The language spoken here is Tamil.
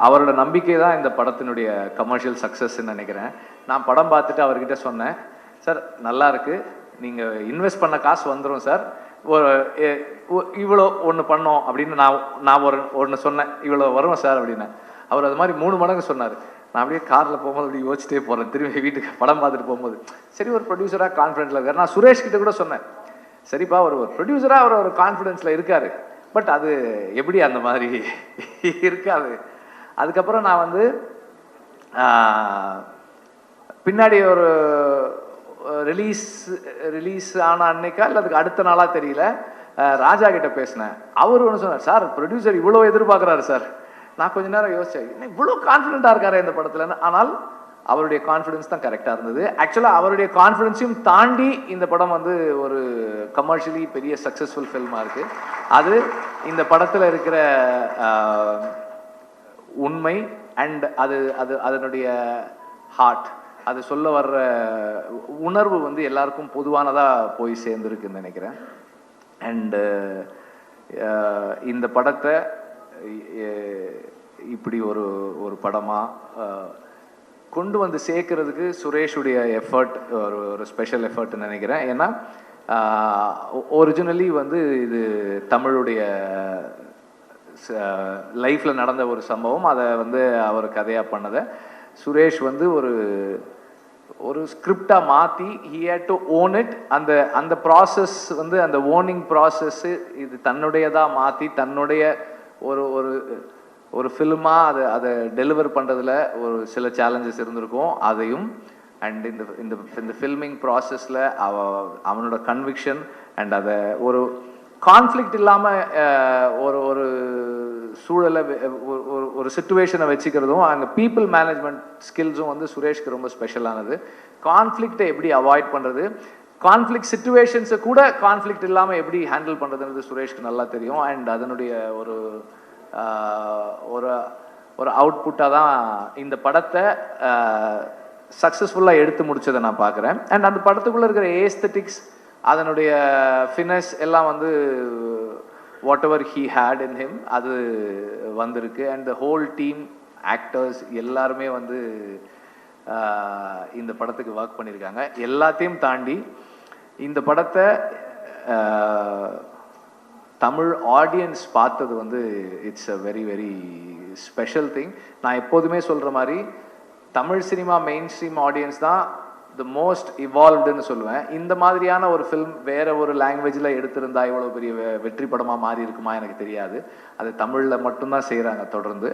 அவரோட நம்பிக்கை தான் இந்த படத்தினுடைய கமர்ஷியல் சக்ஸஸ்ன்னு நினைக்கிறேன். நான் படம் பார்த்துட்டு அவர்கிட்ட சொன்னேன், சார் நல்லா இருக்கு, நீங்கள் இன்வெஸ்ட் பண்ண காசு வந்துடும் சார், ஒரு இவ்வளோ ஒன்று பண்ணோம் அப்படின்னு நான் ஒன்று சொன்னேன், இவ்வளோ வரும் சார் அப்படின்னு. அவர் அது மாதிரி 3 மடங்கு சொன்னார். நான் அப்படியே காரில் போகும்போது அப்படி யோசிச்சிட்டே போகிறேன், திரும்பி வீட்டுக்கு படம் பார்த்துட்டு போகும்போது. சரி, ஒரு ப்ரொடியூசராக கான்ஃபிடென்ட்டில் இருக்கார். நான் சுரேஷ் கிட்ட கூட சொன்னேன், சரிப்பா ஒரு ப்ரொடியூசராக அவர் ஒரு கான்ஃபிடென்ஸில் இருக்கார், பட் அது எப்படி அந்த மாதிரி இருக்காது. அதுக்கப்புறம் நான் வந்து பின்னாடி ஒரு ரிலீஸ் ஆன அன்னைக்கா இல்லை அதுக்கு அடுத்த நாளாக தெரியல, ராஜா கிட்ட பேசினேன். அவர் ஒன்று சொன்னார், சார் ப்ரொடியூசர் இவ்வளோ எதிர்பார்க்குறாரு சார். நான் கொஞ்ச நேரம் யோசிச்சேன், என்ன இவ்வளோ கான்ஃபிடென்ட்டாக இருக்காரு இந்த படத்தில். ஆனால் அவருடைய கான்ஃபிடன்ஸ் தான் கரெக்டாக இருந்தது. ஆக்சுவலாக அவருடைய கான்ஃபிடன்ஸையும் தாண்டி இந்த படம் வந்து ஒரு கமர்ஷியலி பெரிய சக்ஸஸ்ஃபுல் ஃபில்மாக இருக்குது. அது இந்த படத்தில் இருக்கிற உண்மை அண்ட் அதனுடைய ஹார்ட், அது சொல்ல வர்ற உணர்வு வந்து எல்லாருக்கும் பொதுவானதாக போய் சேர்ந்துருக்குன்னு நினைக்கிறேன். அண்டு இந்த படத்தை இப்படி ஒரு படமாக கொண்டு வந்து சேர்க்கறதுக்கு சுரேஷுடைய எஃபர்ட் ஒரு ஸ்பெஷல் எஃபர்ட்னு நினைக்கிறேன். ஏன்னா ஒரிஜினலி வந்து இது தமிழுடைய லைஃப்பில் நடந்த ஒரு சம்பவம், அதை வந்து அவர் கதையாக பண்ணதை சுரேஷ் வந்து ஒரு ஸ்கிரிப்டாக மாற்றி he had to own it. அந்த ப்ராசஸ் வந்து அந்த ஓனிங் ப்ராசஸ்ஸு இது தன்னுடையதாக மாற்றி தன்னுடைய ஒரு ஃபில்மாக அதை டெலிவர் பண்ணுறதுல ஒரு சில சேலஞ்சஸ் இருந்திருக்கும். அதையும் அண்ட் இந்த ஃபில்மிங் ப்ராசஸில் அவனோட கன்விக்ஷன் அண்ட் அதை ஒரு கான்ஃப்ளிக்ட் இல்லாமல் ஒரு சூழலை ஒரு சிச்சுவேஷனை வச்சுக்கிறதும் அங்கே பீப்புள் மேனேஜ்மெண்ட் ஸ்கில்ஸும் வந்து சுரேஷ்க்கு ரொம்ப ஸ்பெஷலானது. கான்ஃப்ளிக்டை எப்படி அவாய்ட் பண்ணுறது, கான்ஃப்ளிக்ட் சிச்சுவேஷன்ஸை கூட கான்ஃப்ளிக்ட் இல்லாமல் எப்படி ஹேண்டில் பண்ணுறதுன்றது சுரேஷ்க்கு நல்லா தெரியும். அண்ட் அதனுடைய ஒரு அவுட்புட்டாக தான் இந்த படத்தை சக்ஸஸ்ஃபுல்லாக எடுத்து முடிச்சதை நான் பார்க்குறேன். அண்ட் அந்த படத்துக்குள்ளே இருக்கிற ஏஸ்தட்டிக்ஸ், அதனுடைய ஃபினஸ் எல்லாம் வந்து whatever he had in him அது வந்திருக்கு. And the whole team actors எல்லாருமே வந்து இந்த படத்துக்கு ஒர்க் பண்ணியிருக்காங்க. எல்லாத்தையும் தாண்டி இந்த படத்தை தமிழ் ஆடியன்ஸ் பார்த்தது வந்து it's a very very special thing. நான் எப்போதுமே சொல்கிற மாதிரி Tamil cinema main stream audience தான் த மோஸ்ட் இவால்வ்டுன்னு சொல்லுவேன். இந்த மாதிரியான ஒரு ஃபில்ம் வேற ஒரு லாங்குவேஜில் எடுத்திருந்தா இவ்வளோ பெரிய வெற்றி படமாக மாறி இருக்குமா எனக்கு தெரியாது. அது தமிழில் மட்டும்தான் செய்கிறாங்க தொடர்ந்து.